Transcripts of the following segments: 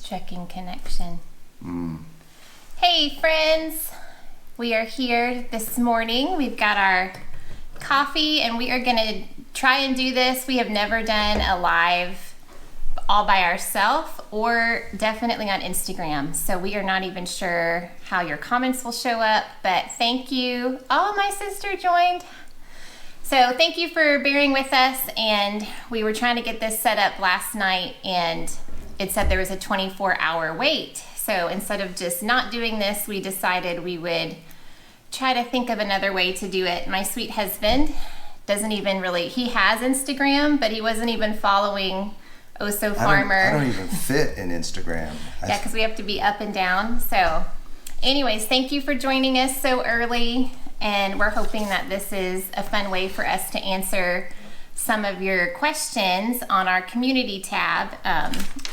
Checking connection. Hey friends, we are here this morning. We've got our coffee and we are going to try and do this. We have never done a live all by ourselves or definitely on Instagram. So we are not even sure how your comments will show up, but thank you. Oh, my sister joined. So thank you for bearing with us, and we were trying to get this set up last night and it said there was a 24-hour wait. So instead of just not doing this, we decided we would try to think of another way to do it. My sweet husband doesn't even really, he has Instagram, but he wasn't even following OsoFarmer. I don't even fit in Instagram. Yeah, because we have to be up and down. So anyways, thank you for joining us so early. And we're hoping that this is a fun way for us to answer some of your questions on our community tab.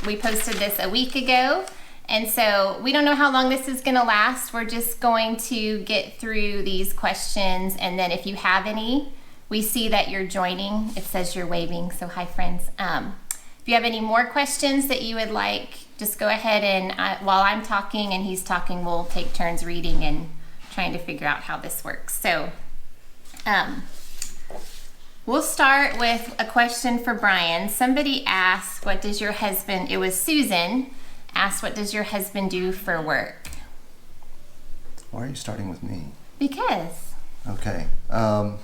We posted this a week ago, and so we don't know how long this is going to last. We're just going to get through these questions, and then if you have any, we see that you're joining. It says you're waving, so hi friends. If you have any more questions that you would like, just go ahead and while I'm talking and he's talking, we'll take turns reading and trying to figure out how this works. So we'll start with a question for Brian. Somebody asked, what does your husband, it was Susan, asked, what does your husband do for work? Why are you starting with me? Because. Okay. Don't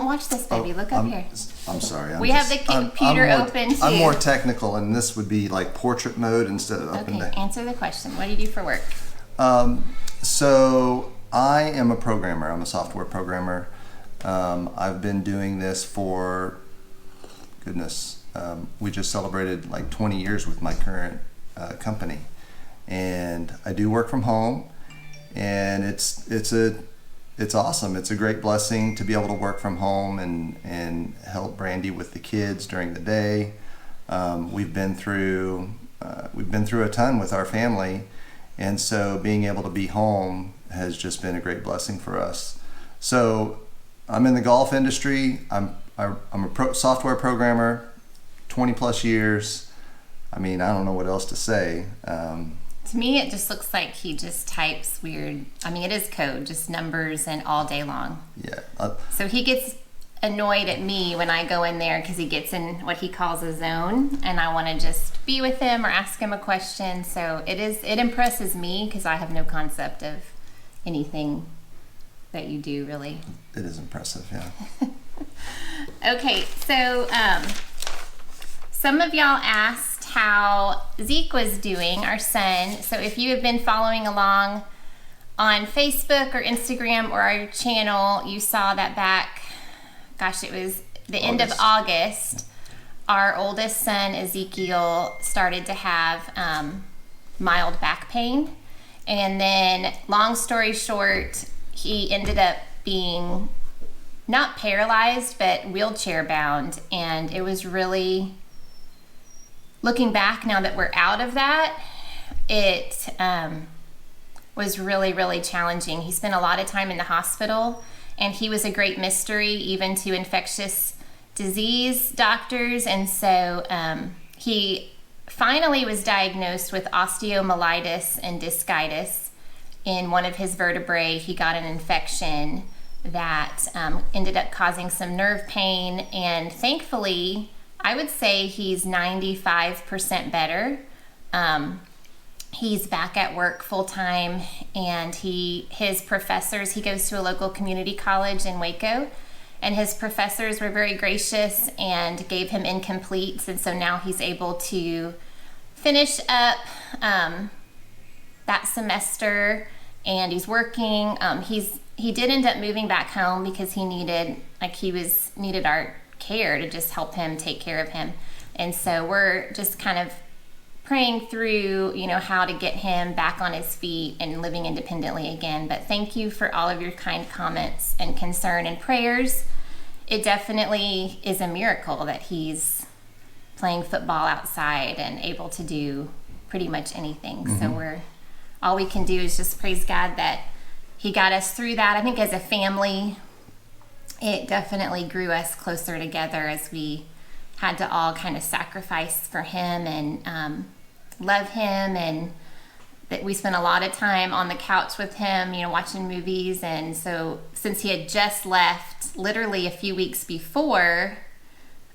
watch this, baby. Look up here. I'm sorry. We have the computer open too. I'm more technical, and this would be like portrait mode instead of up and down. Okay, answer the question. What do you do for work? So I am a programmer. I'm a software programmer. I've been doing this for, we just celebrated like 20 years with my current company, and I do work from home, and it's awesome. It's a great blessing to be able to work from home and help Brandy with the kids during the day. We've been through a ton with our family. And so being able to be home has just been a great blessing for us. So I'm in the golf industry. I'm a software programmer, 20 plus years. I mean, I don't know what else to say. To me, it just looks like he just types weird. I mean, it is code, just numbers and all day long. Yeah. So he gets annoyed at me when I go in there because he gets in what he calls a zone, and I want to just be with him or ask him a question. So it impresses me because I have no concept of anything that you do, really. It is impressive, yeah. Okay, so some of y'all asked how Zeke was doing, our son. So if you have been following along on Facebook or Instagram or our channel, you saw that back, it was the end of August. Our oldest son, Ezekiel, started to have mild back pain. And then, long story short, he ended up being not paralyzed, but wheelchair bound. And it was really, looking back now that we're out of that, it was really, really challenging. He spent a lot of time in the hospital, and he was a great mystery even to infectious disease doctors. And so he finally was diagnosed with osteomyelitis and discitis in one of his vertebrae. He got an infection that ended up causing some nerve pain, and thankfully I would say he's 95% better. He's back at work full time, and his professors, he goes to a local community college in Waco, and his professors were very gracious and gave him incompletes, and so now he's able to finish up that semester, and he's working. He did end up moving back home because he needed our care to just help him take care of him, and so we're just kind of praying through, how to get him back on his feet and living independently again. But thank you for all of your kind comments and concern and prayers. It definitely is a miracle that he's playing football outside and able to do pretty much anything. Mm-hmm. So all we can do is just praise God that he got us through that. I think as a family, it definitely grew us closer together as we had to all kind of sacrifice for him and love him, and that we spent a lot of time on the couch with him, watching movies. And so since he had just left literally a few weeks before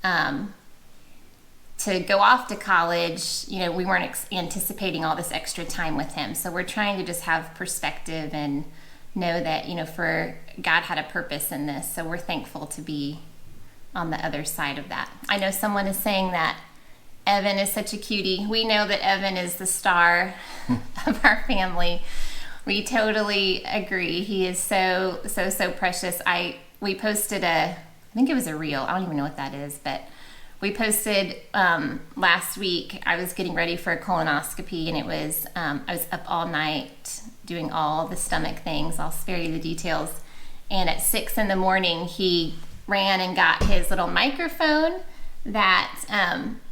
to go off to college, we weren't anticipating all this extra time with him. So we're trying to just have perspective and know that, for God had a purpose in this. So we're thankful to be on the other side of that. I know someone is saying that Evan is such a cutie. We know that Evan is the star of our family. We totally agree. He is so precious. We posted I think it was a reel. I don't even know what that is, but we posted last week. I was getting ready for a colonoscopy, and it was I was up all night doing all the stomach things. I'll spare you the details. And at 6 a.m, he ran and got his little microphone that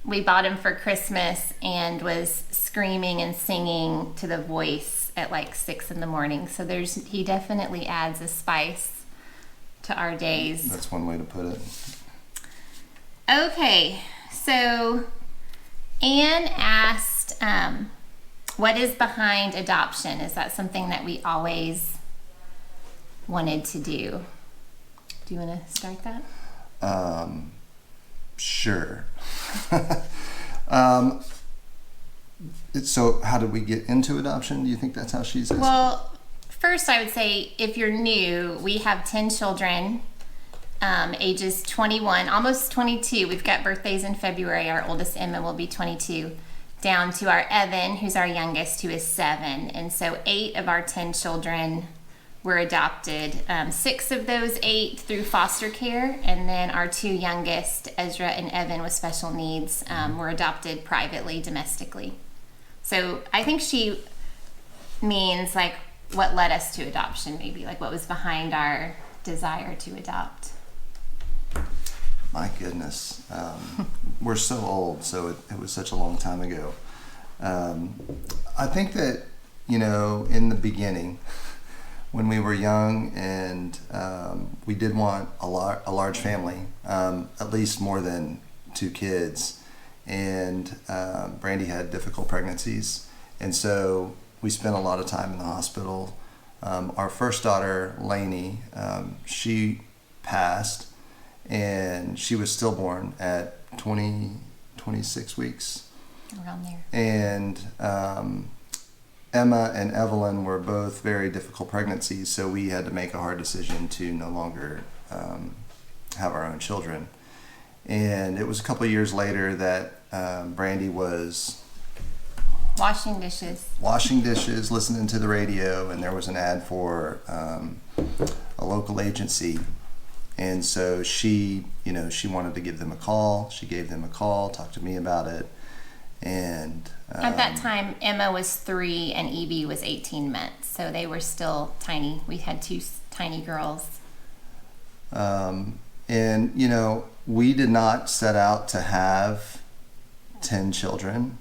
we bought him for Christmas, and was screaming and singing to the voice at like 6 a.m. So he definitely adds a spice to our days. That's one way to put it. Okay, so Anne asked, what is behind adoption? Is that something that we always wanted to do? Do you want to start that? Sure. So how did we get into adoption? Do you think that's how she's asking? Well, first I would say if you're new, we have 10 children, ages 21, almost 22. We've got birthdays in February. Our oldest, Emma, will be 22, down to our Evan, who's our youngest, who is 7. And so 8 of our 10 children were adopted. 6 of those 8 through foster care, and then our 2 youngest, Ezra and Evan with special needs, were adopted privately, domestically. So I think she means like what led us to adoption, maybe like what was behind our desire to adopt. My goodness, we're so old, so it was such a long time ago. I think that, in the beginning, when we were young, and we did want a large family, at least more than 2 kids, and Brandy had difficult pregnancies, and so we spent a lot of time in the hospital. Our first daughter, Lainey, she passed, and she was stillborn at 26 weeks. Around there. And Emma and Evelyn were both very difficult pregnancies, so we had to make a hard decision to no longer have our own children. And it was a couple of years later that Brandy was washing dishes, listening to the radio, and there was an ad for a local agency. And so she wanted to give them a call. She gave them a call, talked to me about it. And at that time, Emma was 3 and Evie was 18 months, so they were still tiny. We had 2 tiny girls. And we did not set out to have 10 children.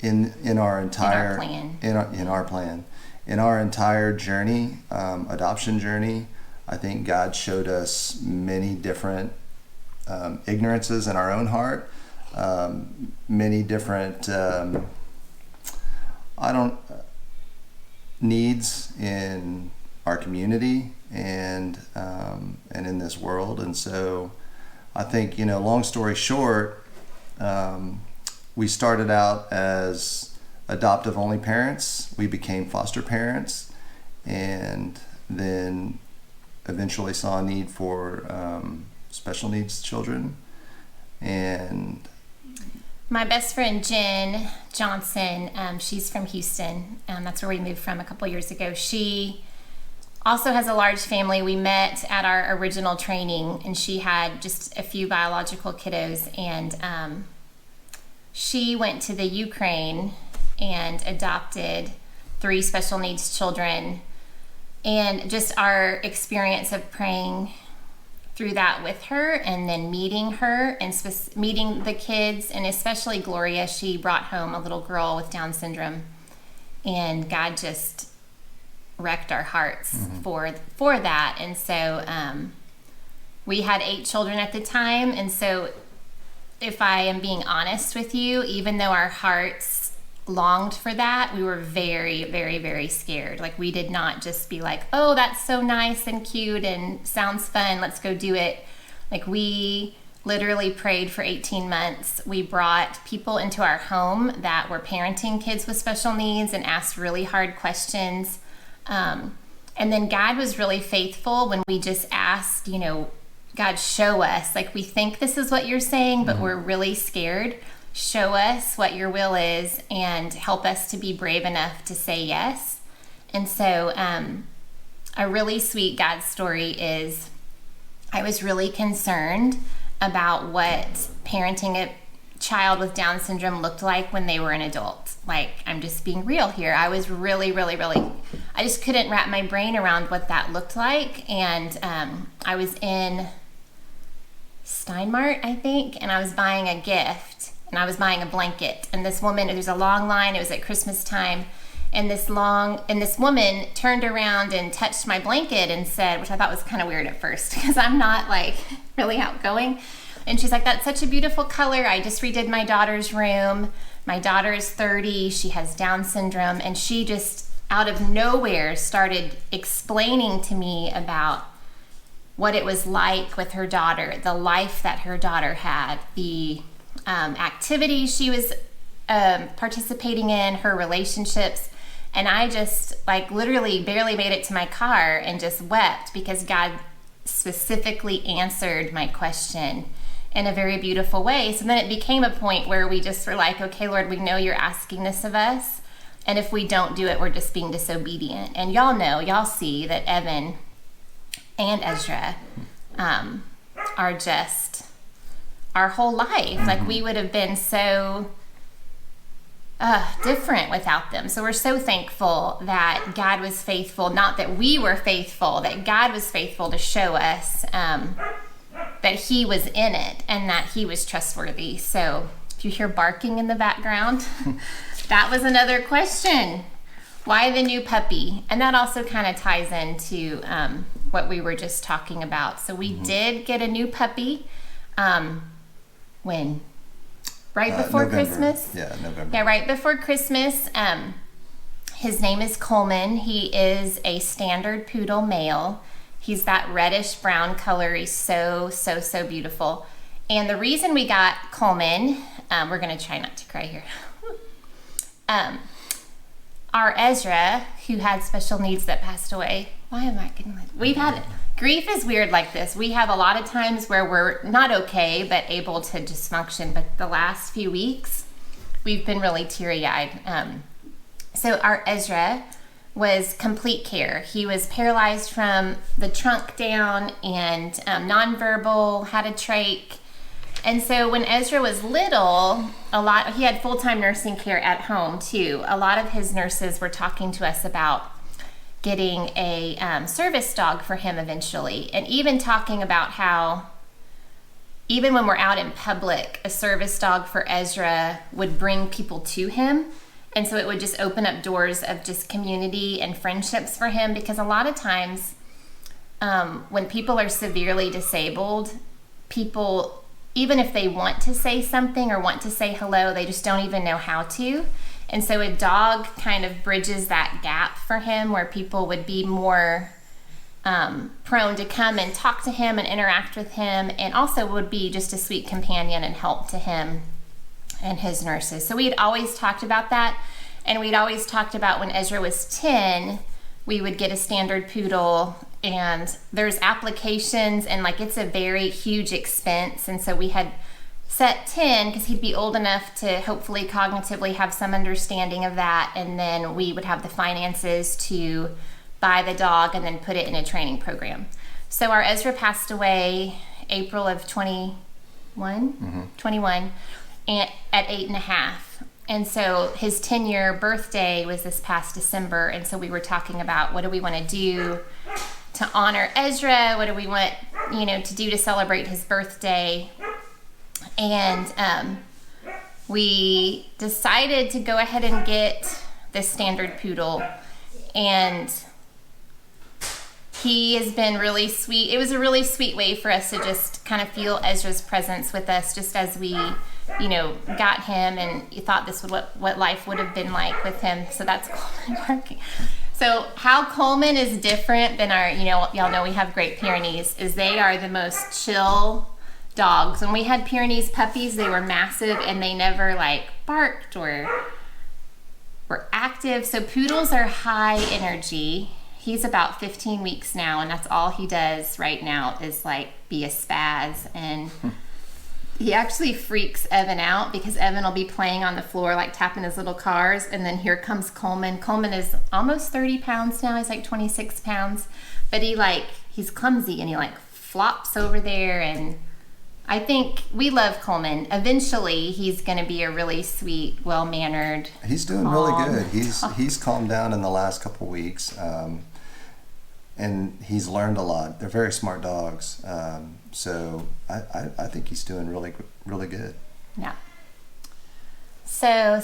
In our entire plan, in our entire journey, adoption journey, I think God showed us many different ignorances in our own heart. Many different needs in our community and in this world. And so I think, long story short, we started out as adoptive only parents. We became foster parents, and then eventually saw a need for special needs children. And my best friend Jen Johnson, she's from Houston. That's where we moved from a couple years ago. She also has a large family. We met at our original training, and she had just a few biological kiddos, and she went to the Ukraine and adopted 3 special needs children. And just our experience of praying through that with her, and then meeting her and meeting the kids, and especially Gloria, she brought home a little girl with Down syndrome, and God just wrecked our hearts for that. And so we had 8 children at the time. And so if I am being honest with you, even though our hearts longed for that, we were very, very, very scared. Like, we did not just be like, oh, that's so nice and cute and sounds fun, let's go do it. Like, we literally prayed for 18 months. We brought people into our home that were parenting kids with special needs and asked really hard questions. And then God was really faithful when we just asked, you know, God, show us. Like, we think this is what you're saying, but we're really scared. Show us what your will is and help us to be brave enough to say yes. And so a really sweet God story is, I was really concerned about what parenting a child with Down syndrome looked like when they were an adult. Like, I'm just being real here. I was really, really, really, I just couldn't wrap my brain around what that looked like. And I was in Steinmart, I think, and I was buying a gift, and I was buying a blanket. And this woman, there's a long line, it was at Christmas time, and this woman turned around and touched my blanket and said, which I thought was kind of weird at first, because I'm not like really outgoing. And she's like, that's such a beautiful color. I just redid my daughter's room. My daughter is 30. She has Down syndrome. And she just out of nowhere started explaining to me about what it was like with her daughter, the life that her daughter had, the activities she was participating in, her relationships. And I just like literally barely made it to my car and just wept, because God specifically answered my question in a very beautiful way. So then it became a point where we just were like, okay, Lord, we know you're asking this of us. And if we don't do it, we're just being disobedient. And y'all know, y'all see that Evan and Ezra are just our whole life. Like, we would have been so different without them. So we're so thankful that God was faithful, not that we were faithful, that God was faithful to show us that he was in it and that he was trustworthy. So if you hear barking in the background, that was another question. Why the new puppy? And that also kind of ties into what we were just talking about. So we did get a new puppy when? Right before November. Christmas? Yeah, November. Yeah, right before Christmas. His name is Coleman. He is a standard poodle male. He's that reddish brown color. He's so, so, so beautiful. And the reason we got Coleman, we're going to try not to cry here. Our Ezra, who had special needs that passed away. Why am I getting like, we've had, grief is weird like this. We have a lot of times where we're not okay, but able to just function. But the last few weeks, we've been really teary-eyed. So our Ezra was complete care. He was paralyzed from the trunk down and nonverbal, had a trach. And so when Ezra was little, he had full-time nursing care at home too. A lot of his nurses were talking to us about getting a service dog for him eventually, and even talking about how even when we're out in public, a service dog for Ezra would bring people to him. And so it would just open up doors of just community and friendships for him, because a lot of times when people are severely disabled, people, even if they want to say something or want to say hello, they just don't even know how to. And so a dog kind of bridges that gap for him, where people would be more prone to come and talk to him and interact with him, and also would be just a sweet companion and help to him and his nurses. So we had always talked about that, and we'd always talked about when Ezra was 10, we would get a standard poodle, and there's applications, and like it's a very huge expense. And so we had set 10 because he'd be old enough to hopefully cognitively have some understanding of that, and then we would have the finances to buy the dog and then put it in a training program. So our Ezra passed away April of 21 and at 8.5. And so his 10-year birthday was this past December, and so we were talking about what do we want to do to honor Ezra, what do we want to do to celebrate his birthday. And we decided to go ahead and get this standard poodle. And he has been really sweet. It was a really sweet way for us to just kind of feel Ezra's presence with us, just as we, got him and you thought this would what life would have been like with him. So that's Coleman barking. So how Coleman is different than our, y'all know we have Great Pyrenees, is they are the most chill dogs. When we had Pyrenees puppies, they were massive and they never barked or were active. So poodles are high energy. He's about 15 weeks now, and that's all he does right now is be a spaz. And he actually freaks Evan out because Evan will be playing on the floor, tapping his little cars, and then here comes Coleman. Coleman is almost 30 pounds now. He's 26 pounds, but he's clumsy and he flops over there. And I think we love Coleman. Eventually, he's going to be a really sweet, well-mannered. He's doing really good. He's calmed down in the last couple of weeks, and he's learned a lot. They're very smart dogs, so I think he's doing really, really good. Yeah. So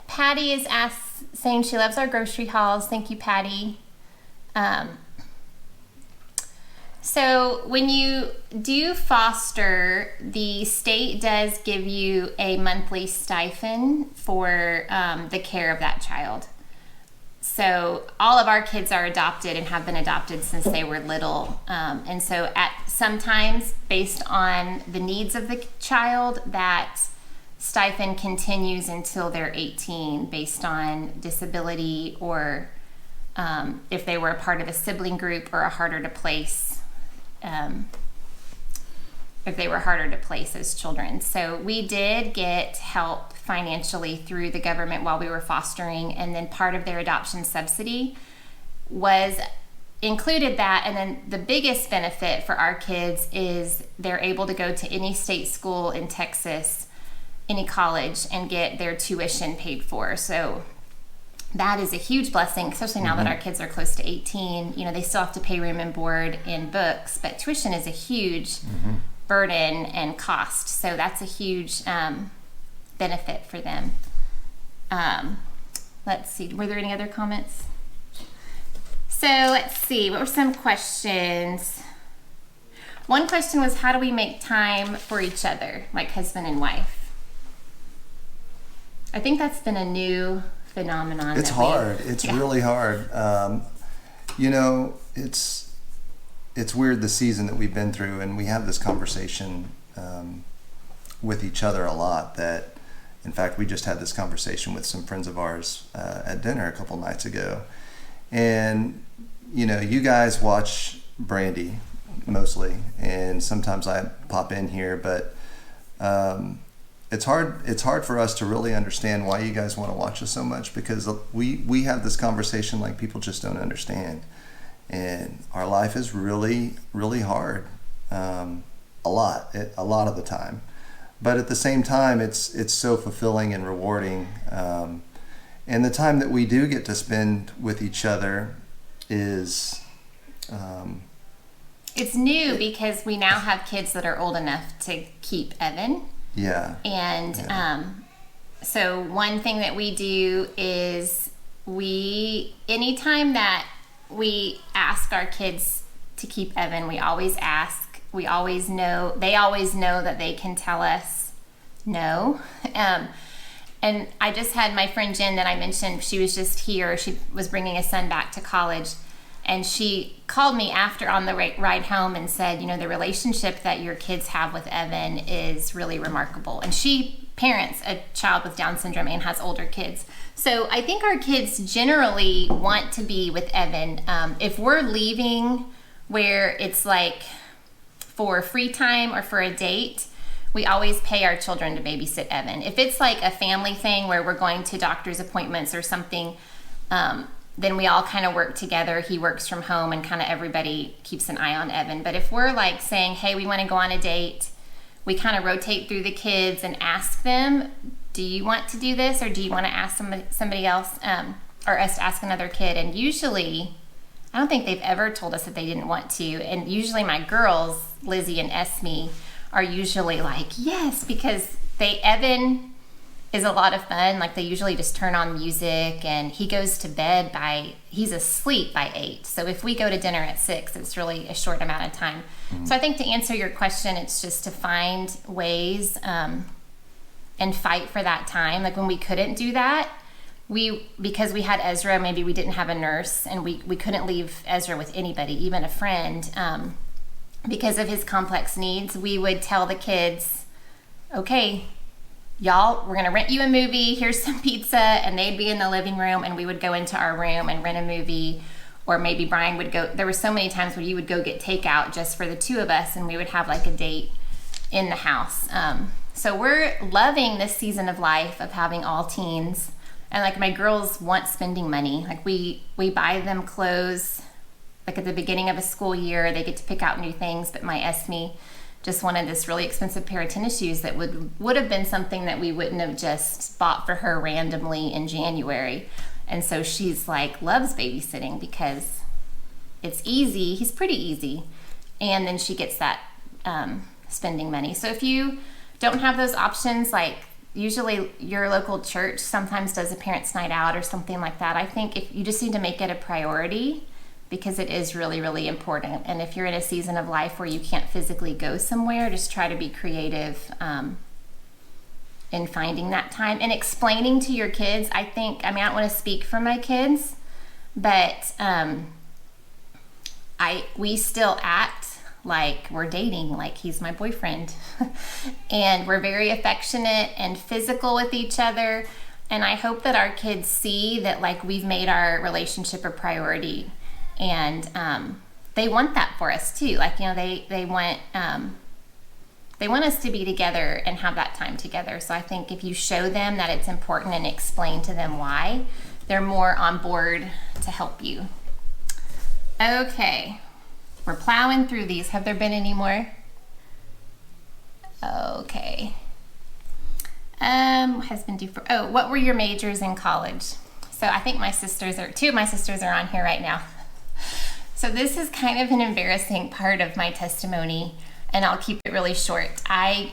Patty is saying she loves our grocery hauls. Thank you, Patty. So when you do foster, the state does give you a monthly stipend for the care of that child. So all of our kids are adopted and have been adopted since they were little. And so sometimes based on the needs of the child, that stipend continues until they're 18 based on disability or if they were a part of a sibling group or a harder to place. If they were harder to place as children. So we did get help financially through the government while we were fostering, and then part of their adoption subsidy was included that. And then the biggest benefit for our kids is they're able to go to any state school in Texas, any college, and get their tuition paid for. So that is a huge blessing, especially now that our kids are close to 18. They still have to pay room and board and books, but tuition is a huge burden and cost. So that's a huge benefit for them. Let's see. Were there any other comments? So let's see. What were some questions? One question was, how do we make time for each other, like husband and wife? I think that's been a new phenomenon. It's hard. It's really hard. It's weird, the season that we've been through, and we have this conversation with each other a lot. That, in fact, we just had this conversation with some friends of ours at dinner a couple nights ago. And you guys watch Brandy mostly, and sometimes I pop in here, but it's hard for us to really understand why you guys want to watch us so much, because we have this conversation like people just don't understand. And our life is really, really hard, a lot of the time. But at the same time, it's so fulfilling and rewarding. And the time that we do get to spend with each other is... it's new because we now have kids that are old enough to keep Evan. Yeah. And so one thing that we do is anytime that we ask our kids to keep Evan, we always ask, they always know that they can tell us no. And I just had my friend Jen that I mentioned, she was just here, she was bringing a son back to college. And she called me after on the ride home and said, the relationship that your kids have with Evan is really remarkable. And she parents a child with Down syndrome and has older kids. So I think our kids generally want to be with Evan. If we're leaving where it's for free time or for a date, we always pay our children to babysit Evan. If it's a family thing where we're going to doctor's appointments or something, then we all kind of work together. He works from home and kind of everybody keeps an eye on Evan. But if we're saying, hey, we want to go on a date, we kind of rotate through the kids and ask them, do you want to do this, or do you want to ask somebody else, or us to ask another kid? And usually, I don't think they've ever told us that they didn't want to. And usually my girls, Lizzie and Esme, are usually yes, because Evan is a lot of fun. Like they usually just turn on music, and he goes to bed he's asleep by 8. So if we go to dinner at 6, it's really a short amount of time. So I think to answer your question, it's just to find ways and fight for that time. Like when we couldn't do that, because we had Ezra, maybe we didn't have a nurse, and we couldn't leave Ezra with anybody, even a friend, because of his complex needs. We would tell the kids, okay, y'all, we're gonna rent you a movie, here's some pizza, and they'd be in the living room, and we would go into our room and rent a movie. Or maybe Brian would go. There were so many times where you would go get takeout just for the two of us, and we would have like a date in the house. So we're loving this season of life of having all teens. And like my girls want spending money. Like we buy them clothes like at the beginning of a school year. They get to pick out new things. But my Esme just wanted this really expensive pair of tennis shoes that would have been something that we wouldn't have just bought for her randomly in January. And so she's like loves babysitting because it's easy. He's pretty easy. And then she gets that spending money. So if you don't have those options, like usually your local church sometimes does a parents' night out or something like that. I think if you just need to make it a priority, because it is really, really important. And if you're in a season of life where you can't physically go somewhere, just try to be creative in finding that time and explaining to your kids. I don't want to speak for my kids, but we still act like we're dating, like he's my boyfriend. And we're very affectionate and physical with each other. And I hope that our kids see that like we've made our relationship a priority. And they want that for us too. Like, you know, they want us to be together and have that time together. So I think if you show them that it's important and explain to them why, they're more on board to help you. Okay. We're plowing through these. Have there been any more? Okay. What were your majors in college? So I think two of my sisters are on here right now. So this is kind of an embarrassing part of my testimony, and I'll keep it really short. I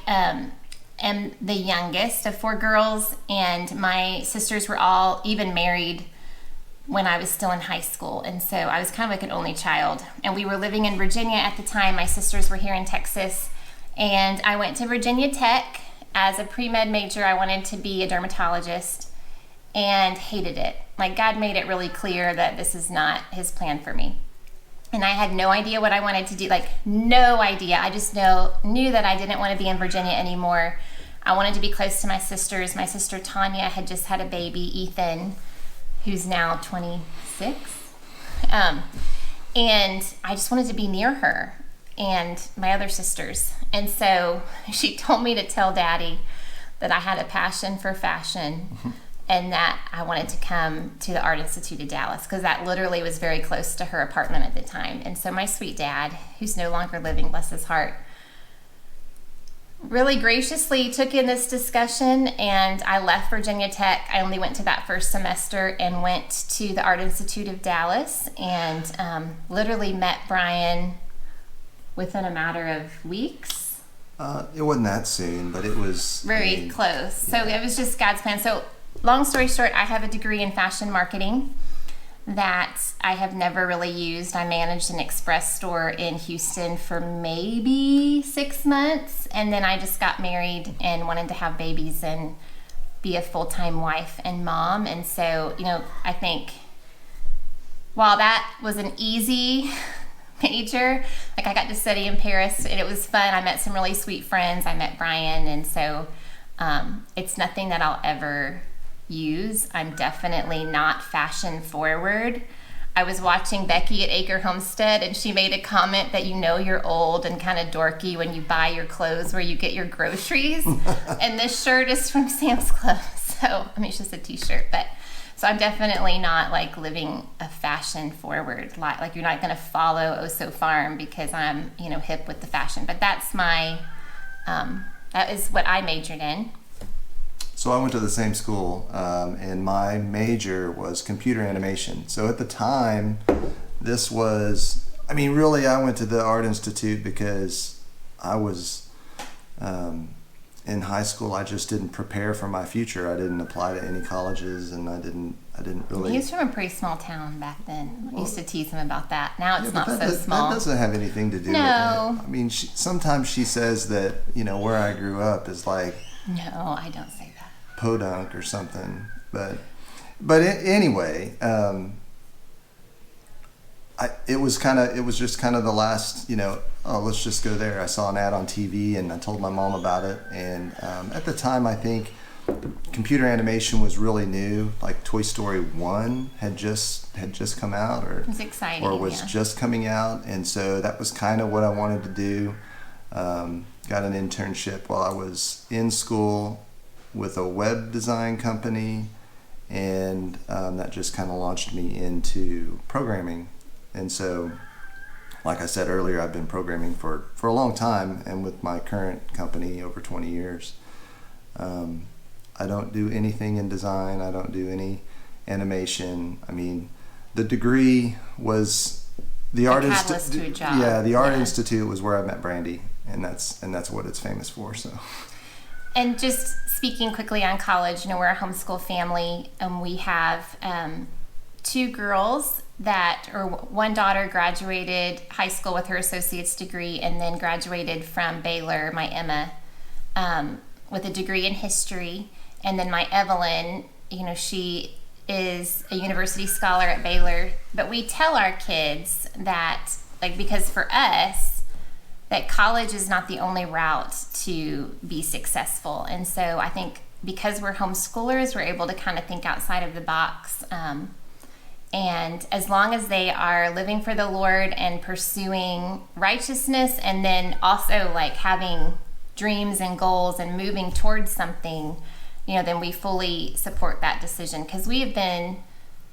am the youngest of 4 girls, and my sisters were all even married when I was still in high school. And so I was kind of like an only child. And we were living in Virginia at the time. My sisters were here in Texas. And I went to Virginia Tech as a pre-med major. I wanted to be a dermatologist and hated it. Like God made it really clear that this is not his plan for me. And I had no idea what I wanted to do, like no idea. I just knew that I didn't want to be in Virginia anymore. I wanted to be close to my sisters. My sister Tanya had just had a baby, Ethan, who's now 26. And I just wanted to be near her and my other sisters. And so she told me to tell Daddy that I had a passion for fashion and that I wanted to come to the Art Institute of Dallas, because that literally was very close to her apartment at the time. And so my sweet dad, who's no longer living, bless his heart, really graciously took in this discussion, and I left Virginia Tech. I only went to that first semester and went to the Art Institute of Dallas, and literally met Brian within a matter of weeks. It wasn't that soon, but it was very close. Yeah. So it was just God's plan. So long story short, I have a degree in fashion marketing that I have never really used. I managed an express store in Houston for maybe 6 months, and then I just got married and wanted to have babies and be a full-time wife and mom. And so, you know, I think while that was an easy major, like I got to study in Paris and it was fun. I met some really sweet friends. I met Brian, and so it's nothing that I'll ever use. I'm definitely not fashion forward. I was watching Becky at Acre Homestead, and she made a comment that you're old and kind of dorky when you buy your clothes where you get your groceries. And this shirt is from Sam's Club. So, I mean, it's just a t-shirt, but so I'm definitely not like living a fashion forward life. Like you're not going to follow OsoFarm because I'm, hip with the fashion. But that's that is what I majored in. So I went to the same school, and my major was computer animation. So at the time, really I went to the Art Institute because I was in high school, I just didn't prepare for my future. I didn't apply to any colleges, and I didn't really. He was from a pretty small town back then. I used to tease him about that. Now it's not so small. That doesn't have anything to do with it. I mean, sometimes she says that, where I grew up is like. No, I don't say that. Podunk or something, but anyway, it was just kind of the last, let's just go there. I saw an ad on TV and I told my mom about it, and at the time I think computer animation was really new. Like Toy Story 1 had just come out, or it was exciting, or was just coming out, and so that was kind of what I wanted to do. Got an internship while I was in school with a web design company, and that just kind of launched me into programming. And so, like I said earlier, I've been programming for a long time, and with my current company over 20 years. I don't do anything in design. I don't do any animation. I mean, the degree was the Art Institute. Yeah, the Art Institute was where I met Brandy, and that's what it's famous for. So. And just speaking quickly on college, we're a homeschool family, and we have 2 girls one daughter graduated high school with her associate's degree, and then graduated from Baylor, my Emma, with a degree in history. And then my Evelyn, she is a university scholar at Baylor. But we tell our kids that, because for us, that college is not the only route to be successful. And so I think because we're homeschoolers, we're able to kind of think outside of the box. And as long as they are living for the Lord and pursuing righteousness, and then also having dreams and goals and moving towards something, then we fully support that decision, because we have been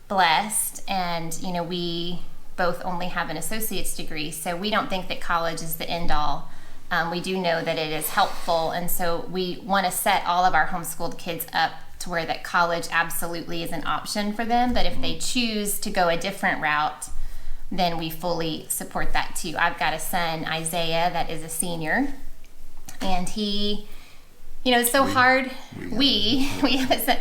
blessed, and we both only have an associate's degree, so we don't think that college is the end all. We do know that it is helpful, and so we want to set all of our homeschooled kids up to where that college absolutely is an option for them. But if they choose to go a different route, then we fully support that too. I've got a son, Isaiah, that is a senior, and he, it's so hard. We have a son.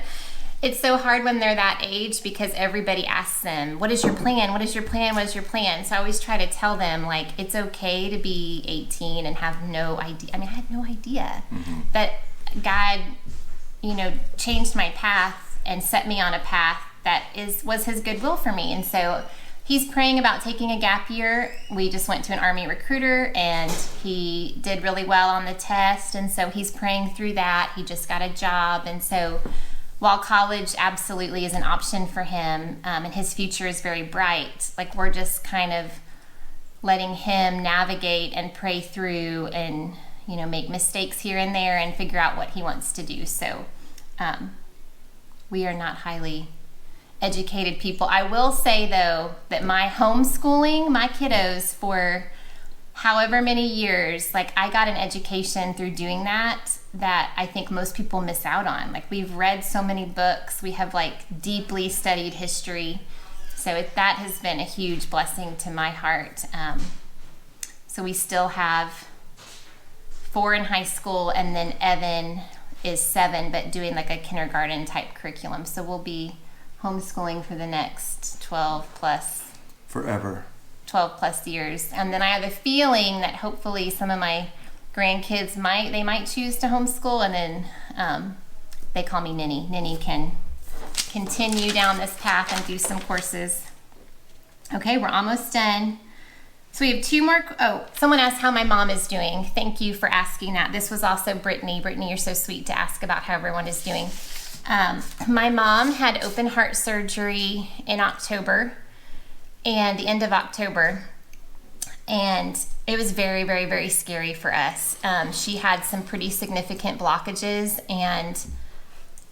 It's so hard when they're that age, because everybody asks them, what is your plan? What is your plan? What is your plan? So I always try to tell them, it's okay to be 18 and have no idea. I mean, I had no idea that God, changed my path and set me on a path that was his goodwill for me. And so he's praying about taking a gap year. We just went to an Army recruiter, and he did really well on the test. And so he's praying through that. He just got a job. And so while college absolutely is an option for him, and his future is very bright, we're just kind of letting him navigate and pray through, and make mistakes here and there and figure out what he wants to do. So we are not highly educated people. I will say, though, that my homeschooling my kiddos for however many years, I got an education through doing that I think most people miss out on. We've read so many books. We have deeply studied history. So that has been a huge blessing to my heart. So we still have 4 in high school, and then Evan is 7, but doing a kindergarten type curriculum. So we'll be homeschooling for the next 12 plus years. And then I have a feeling that hopefully some of my grandkids might choose to homeschool, and then they call me Ninny. Ninny can continue down this path and do some courses. Okay, we're almost done. So we have 2 more. Oh, someone asked how my mom is doing. Thank you for asking that. This was also Brittany. Brittany, you're so sweet to ask about how everyone is doing. My mom had open heart surgery in October, and the end of October, and it was very, very, very scary for us. She had some pretty significant blockages, and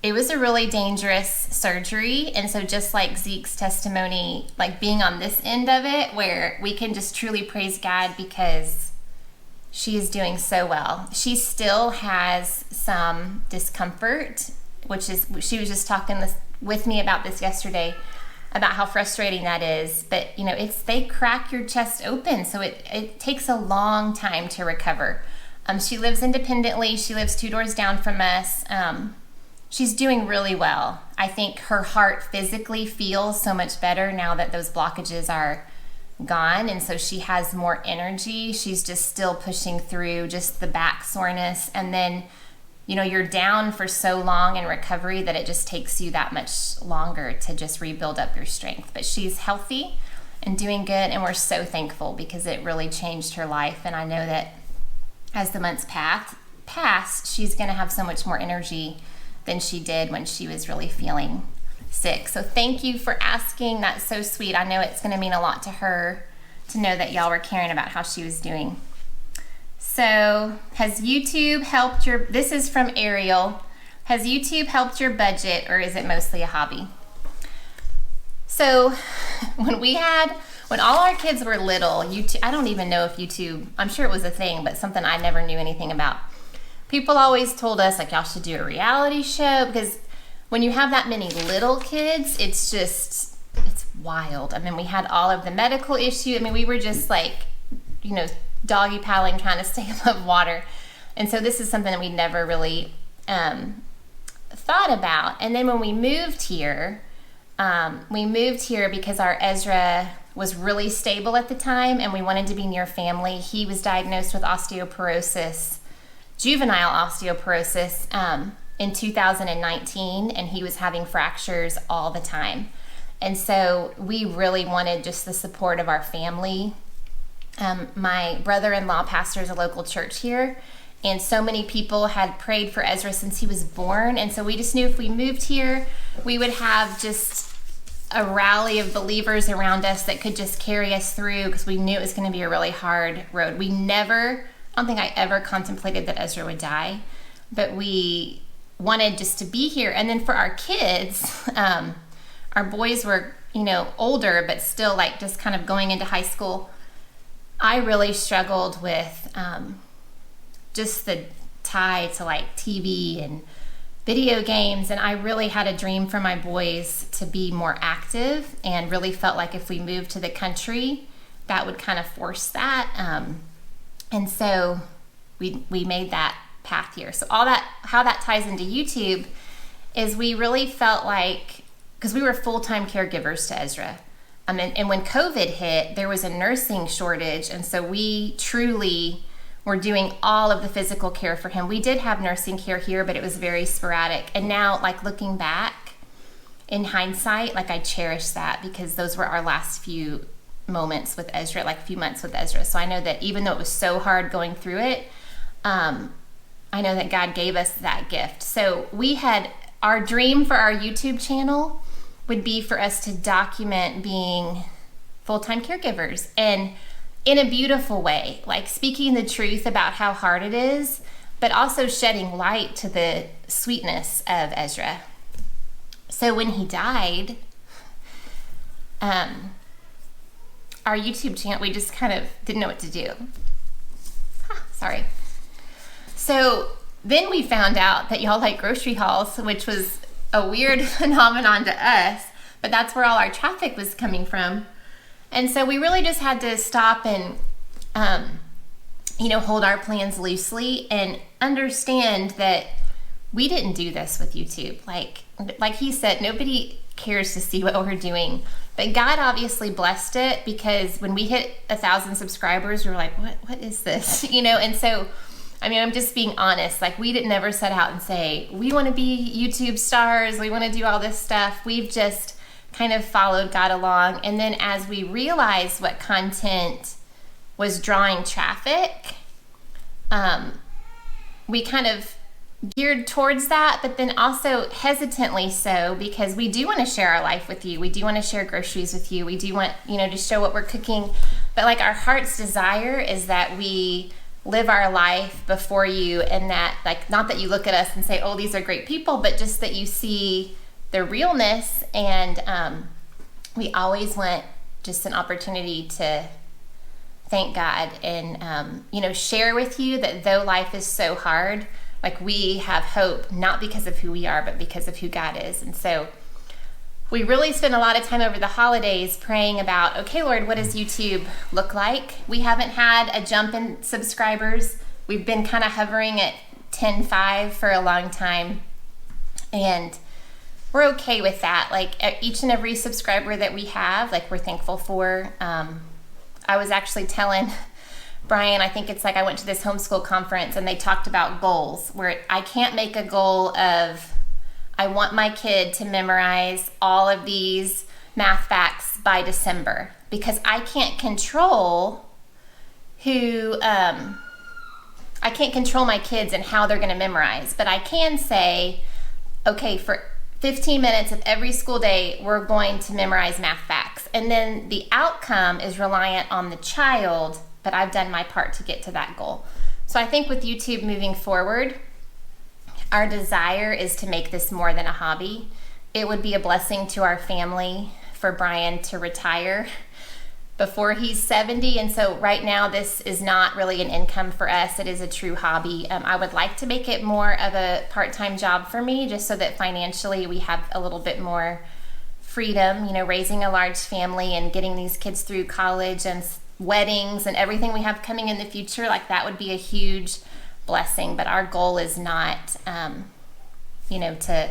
it was a really dangerous surgery. And so just like Zeke's testimony, being on this end of it, where we can just truly praise God because she is doing so well. She still has some discomfort, she was just talking with me about this yesterday, about how frustrating that is. But they crack your chest open, so it takes a long time to recover. She lives independently. She lives 2 doors down from us. She's doing really well. I think her heart physically feels so much better now that those blockages are gone, and so she has more energy. She's just still pushing through just the back soreness, and then you're down for so long in recovery that it just takes you that much longer to just rebuild up your strength. But she's healthy and doing good, and we're so thankful because it really changed her life. And I know that as the months pass, she's going to have so much more energy than she did when she was really feeling sick. So thank you for asking. That's so sweet. I know it's going to mean a lot to her to know that y'all were caring about how she was doing. So, has YouTube helped this is from Ariel. Has YouTube helped your budget, or is it mostly a hobby? So, when all our kids were little, YouTube, I don't even know if YouTube, I'm sure it was a thing, but something I never knew anything about. People always told us, like, y'all should do a reality show, because when you have that many little kids, it's wild. I mean, we had all of the medical issues. I mean, we were just like, doggy paddling, trying to stay above water. And so this is something that we never really thought about. And then when we moved here because our Ezra was really stable at the time, and we wanted to be near family. He was diagnosed with osteoporosis, juvenile osteoporosis, in 2019, and he was having fractures all the time. And so we really wanted just the support of our family. My brother-in-law pastors a local church here, and so many people had prayed for Ezra since he was born, and so we just knew if we moved here, we would have just a rally of believers around us that could just carry us through, because we knew it was going to be a really hard road. I don't think I ever contemplated that Ezra would die, but we wanted just to be here. And then for our kids, our boys were, older, but still like just kind of going into high school. I really struggled with just the tie to like TV and video games, and I really had a dream for my boys to be more active, and really felt like if we moved to the country, that would kind of force that. And so we made that path here. So how that ties into YouTube is we really felt like, because we were full-time caregivers to Ezra. And when COVID hit, there was a nursing shortage, and so we truly were doing all of the physical care for him. We did have nursing care here, but it was very sporadic. And now, like, looking back, in hindsight, like, I cherish that, because those were our last few moments with Ezra, like few months with Ezra. So I know that even though it was so hard going through it, I know that God gave us that gift. So we had our dream for our YouTube channel would be for us to document being full-time caregivers, and in a beautiful way, like speaking the truth about how hard it is, but also shedding light to the sweetness of Ezra. So when he died, our YouTube channel, we just kind of didn't know what to do. Sorry. So then we found out that y'all like grocery hauls, which was a weird phenomenon to us, but that's where all our traffic was coming from. And so we really just had to stop and, hold our plans loosely and understand that we didn't do this with YouTube. Like he said, nobody cares to see what we're doing, but God obviously blessed it, because when we hit 1,000 subscribers, we were like, what is this? And so, I'm just being honest. Like, we didn't ever set out and say, we want to be YouTube stars, we want to do all this stuff. We've just kind of followed God along. And then as we realized what content was drawing traffic, we kind of geared towards that, but then also hesitantly so, because we do want to share our life with you. We do want to share groceries with you. We do want, to show what we're cooking. But like, our heart's desire is that we live our life before you, and that, like, not that you look at us and say, oh, these are great people, but just that you see the realness. And we always want just an opportunity to thank God and, share with you that though life is so hard, like, we have hope, not because of who we are, but because of who God is. And so we really spent a lot of time over the holidays praying about, okay, Lord, what does YouTube look like? We haven't had a jump in subscribers we've been kind of hovering at 10.5 for a long time, and we're okay with that. Like each and every subscriber that we have, like we're thankful for. I was actually telling Brian, I think it's like I went to this homeschool conference and they talked about goals, where I can't make a goal of I want my kid to memorize all of these math facts by December, because I can't control I can't control my kids and how they're going to memorize. But I can say, okay, for 15 minutes of every school day, we're going to memorize math facts. And then the outcome is reliant on the child, but I've done my part to get to that goal. So I think with YouTube moving forward, our desire is to make this more than a hobby. It would be a blessing to our family for Brian to retire before he's 70. And so right now, this is not really an income for us. It is a true hobby. I would like to make it more of a part-time job for me, just so that financially we have a little bit more freedom, raising a large family and getting these kids through college and weddings and everything we have coming in the future. Like that would be a huge blessing. But our goal is not, to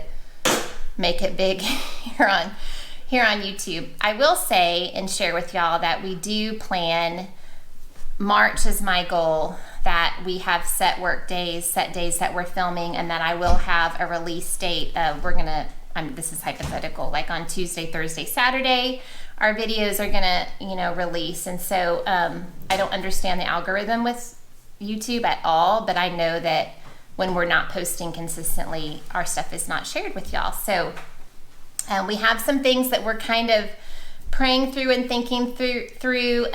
make it big here on YouTube. I will say and share with y'all that we do plan, March is my goal, that we have set work days, set days that we're filming, and that I will have a release date of, this is hypothetical, like on Tuesday, Thursday, Saturday, our videos are gonna, release. And so I don't understand the algorithm with YouTube at all, but I know that when we're not posting consistently, our stuff is not shared with y'all. So we have some things that we're kind of praying through and thinking through.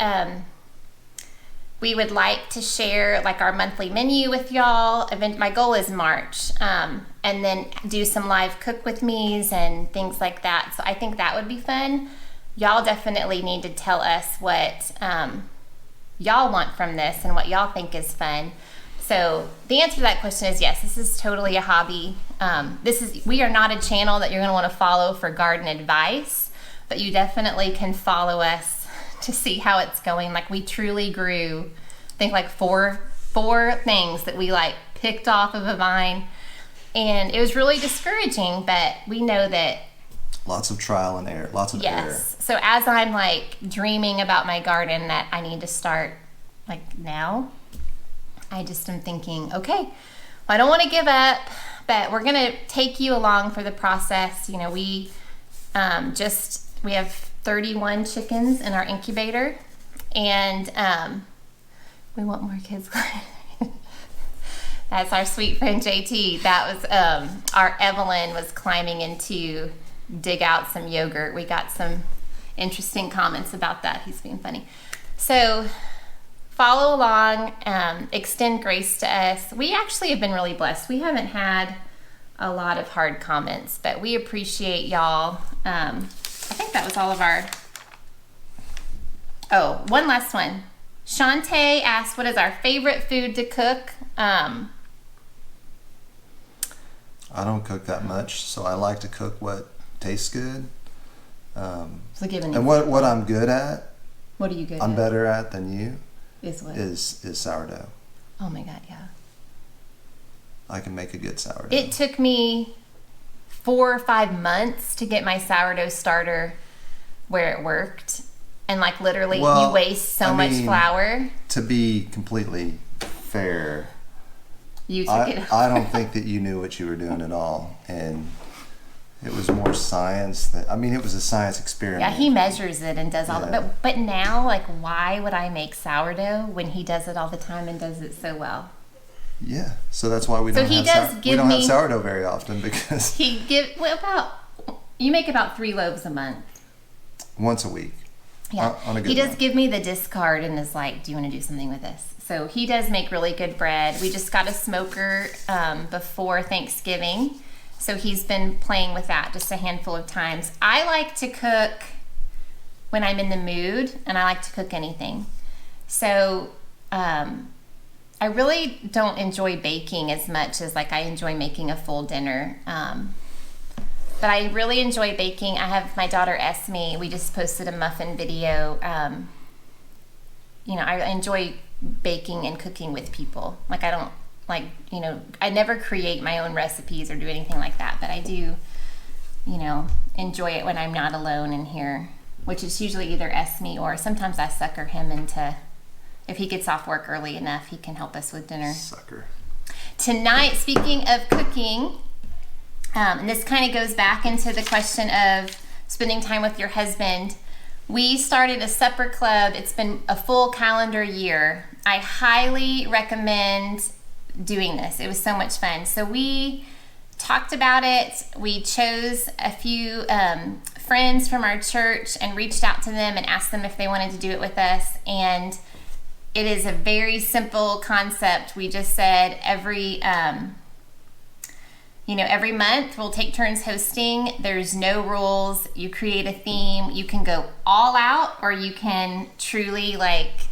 We would like to share like our monthly menu with y'all. My goal is March, and then do some live cook with me's and things like that. So I think that would be fun. Y'all definitely need to tell us what y'all want from this and what y'all think is fun. So the answer to that question is yes, this is totally a hobby. We are not a channel that you're going to want to follow for garden advice, but you definitely can follow us to see how it's going. Like we truly grew, I think like four things that we like picked off of a vine, and it was really discouraging, but we know that lots of trial and error, lots of error. Yes. So as I'm like dreaming about my garden that I need to start like now, I just am thinking, okay, well, I don't want to give up, but we're going to take you along for the process. We have 31 chickens in our incubator, and we want more kids. That's our sweet friend JT. That was our Evelyn was climbing in to dig out some yogurt. We got some interesting comments about that. He's being funny. So follow along, extend grace to us. We actually have been really blessed. We haven't had a lot of hard comments, but we appreciate y'all. I think that was all of our... Oh, one last one. Shantae asked, what is our favorite food to cook? I don't cook that much, so I like to cook what tastes good. So give an and what I'm good at, what are you good I'm at? better at than you, Is what? is sourdough. Oh my God, yeah. I can make a good sourdough. It took me 4 or 5 months to get my sourdough starter where it worked. And like literally you waste so much flour. To be completely fair, You took it. I don't think that you knew what you were doing at all. And it was more science it was a science experiment. Yeah, he measures it and does all that. But now, like, why would I make sourdough when he does it all the time and does it so well? Yeah, so that's why we don't have sourdough very often, because you make about 3 loaves a month. Once a week. Yeah, on a good he does month. give me the discard and is like, do you want to do something with this? So he does make really good bread. We just got a smoker before Thanksgiving. So he's been playing with that just a handful of times. I like to cook when I'm in the mood, and I like to cook anything. So I really don't enjoy baking as much as like I enjoy making a full dinner. But I really enjoy baking. I have my daughter Esme. We just posted a muffin video. I enjoy baking and cooking with people. Like, I don't, like, I never create my own recipes or do anything like that, but I do, enjoy it when I'm not alone in here, which is usually either Esme or sometimes I sucker him into, if he gets off work early enough, he can help us with dinner. Sucker. Tonight, speaking of cooking, and this kind of goes back into the question of spending time with your husband. We started a supper club. It's been a full calendar year. I highly recommend doing this. It was so much fun. So we talked about it. We chose a few friends from our church and reached out to them and asked them if they wanted to do it with us. And it is a very simple concept. We just said every month we'll take turns hosting. There's no rules. You create a theme. You can go all out, or you can truly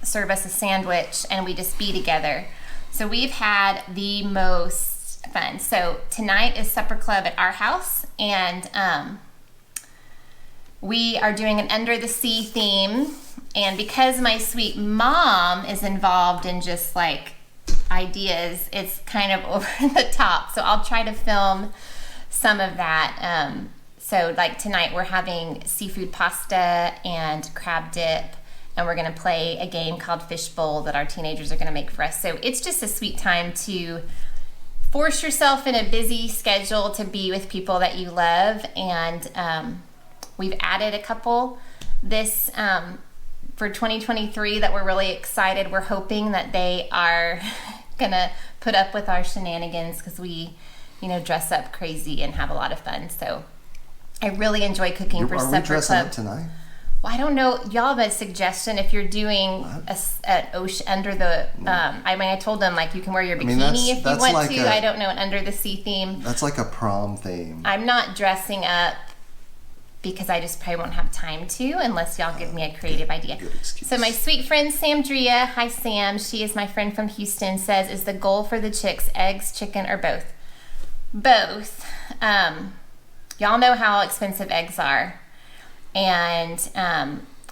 serve us a sandwich and we just be together. So we've had the most fun. So tonight is supper club at our house, and we are doing an under the sea theme. And because my sweet mom is involved in just ideas, it's kind of over the top. So I'll try to film some of that. So tonight we're having seafood pasta and crab dip, and we're going to play a game called Fishbowl that our teenagers are going to make for us. So it's just a sweet time to force yourself in a busy schedule to be with people that you love. And we've added a couple this for 2023 that we're really excited. We're hoping that they are gonna put up with our shenanigans, because we dress up crazy and have a lot of fun. So I really enjoy cooking for supper club. Are we dressing up tonight? Well, I don't know. Y'all have a suggestion if you're doing under the. I told them you can wear your bikini if you want to. I don't know, an under the sea theme. That's like a prom theme. I'm not dressing up because I just probably won't have time to unless y'all give me a creative idea. Good excuse. So my sweet friend Samdria, hi Sam, she is my friend from Houston, says, is the goal for the chicks eggs, chicken, or both? Both. Y'all know how expensive eggs are. And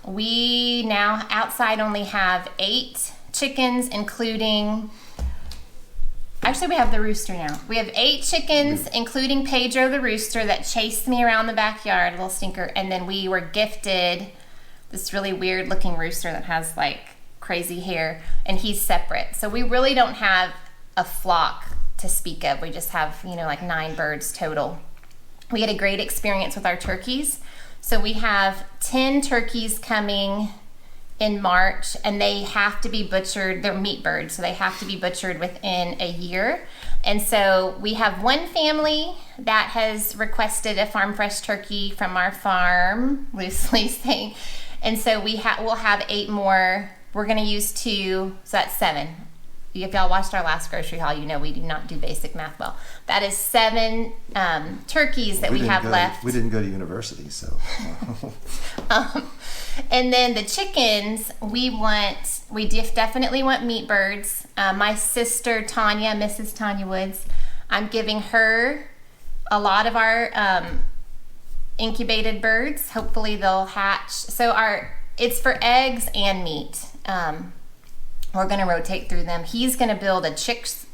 we now outside only have 8 chickens, including... Actually, we have the rooster now. We have 8 chickens, including Pedro the rooster that chased me around the backyard, a little stinker. And then we were gifted this really weird looking rooster that has crazy hair, and he's separate. So we really don't have a flock to speak of. We just have, 9 birds total. We had a great experience with our turkeys. So we have 10 turkeys coming in March, and they have to be butchered. They're meat birds, so they have to be butchered within a year. And so we have one family that has requested a farm fresh turkey from our farm, loosely saying. And so we'll have 8 more. We're going to use 2, so that's 7. If y'all watched our last grocery haul, we do not do basic math well. That is 7 turkeys that we have left. We didn't go to university, so. And then the chickens, we definitely want meat birds. My sister Tanya, Mrs. Tanya Woods, I'm giving her a lot of our incubated birds. Hopefully they'll hatch. So it's for eggs and meat. We're going to rotate through them. He's going to build a chickshaw.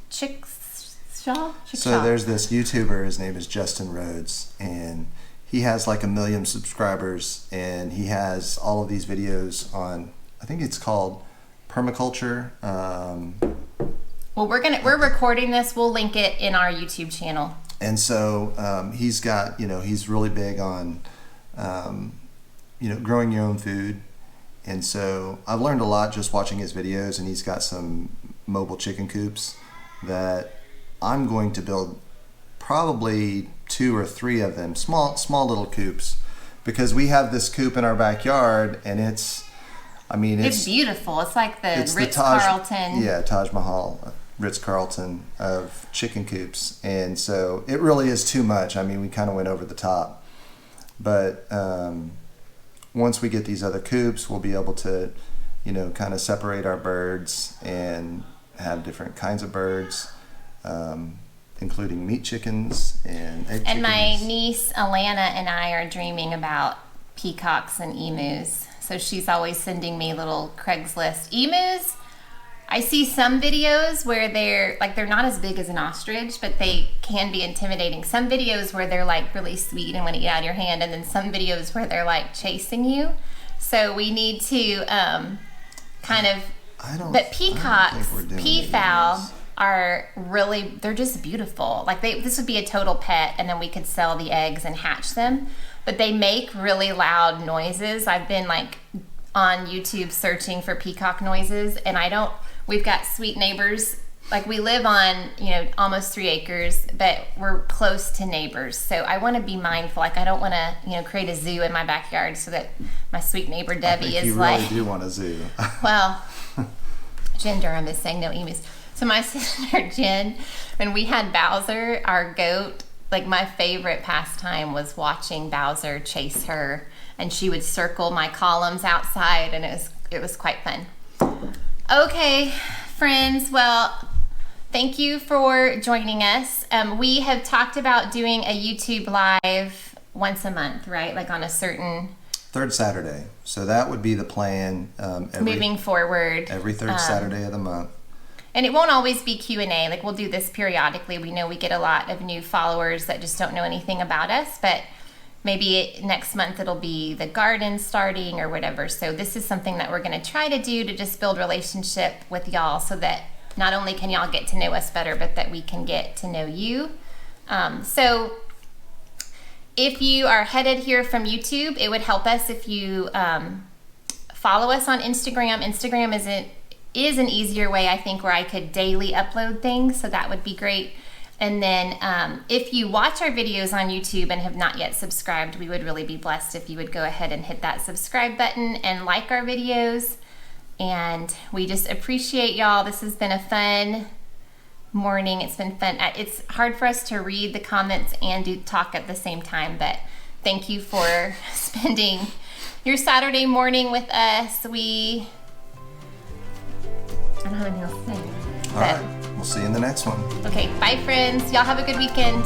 So there's this YouTuber, his name is Justin Rhodes, and he has 1 million subscribers, and he has all of these videos on, I think it's called permaculture. Well, we're recording this. We'll link it in our YouTube channel. And so he's got, he's really big on, growing your own food. And so I've learned a lot just watching his videos, and he's got some mobile chicken coops that I'm going to build probably 2 or 3 of them, small little coops, because we have this coop in our backyard, and it's beautiful. It's like the Ritz-Carlton. Yeah, Taj Mahal, Ritz-Carlton of chicken coops. And so it really is too much. We kind of went over the top. But once we get these other coops, we'll be able to, kind of separate our birds and have different kinds of birds, including meat chickens and egg chickens. And my niece Alana and I are dreaming about peacocks and emus. So she's always sending me little Craigslist emus. I see some videos where they're not as big as an ostrich, but they can be intimidating. Some videos where they're like really sweet and want to eat out of your hand, and then some videos where they're like chasing you. So we need to but peacocks, peafowl are really, they're just beautiful. Like this would be a total pet, and then we could sell the eggs and hatch them. But they make really loud noises. I've been like on YouTube searching for peacock noises, and we've got sweet neighbors. Like we live on, almost 3 acres, but we're close to neighbors. So I want to be mindful. Like I don't want to, create a zoo in my backyard so that my sweet neighbor Debbie is like. You really do want a zoo. Well, Jen Durham is saying no emus. So my sister Jen, when we had Bowser, our goat, like my favorite pastime was watching Bowser chase her, and she would circle my columns outside, and it was quite fun. Okay, friends, well, thank you for joining us. We have talked about doing a YouTube live once a month, right? Like on a certain... Third Saturday. So that would be the plan. Moving forward. Every third Saturday of the month. And it won't always be Q&A. Like we'll do this periodically. We know we get a lot of new followers that just don't know anything about us, but maybe next month it'll be the garden starting or whatever. So this is something that we're going to try to do to just build relationship with y'all, so that not only can y'all get to know us better, but that we can get to know you. So if you are headed here from YouTube, it would help us if you follow us on Instagram. Instagram is an easier way, I think, where I could daily upload things, so that would be great. And then if you watch our videos on YouTube and have not yet subscribed, we would really be blessed if you would go ahead and hit that subscribe button and like our videos. And we just appreciate y'all. This has been a fun morning. It's been fun. It's hard for us to read the comments and talk at the same time, but thank you for spending your Saturday morning with us. I don't have anything else to say. All right. We'll see you in the next one. Okay. Bye, friends. Y'all have a good weekend.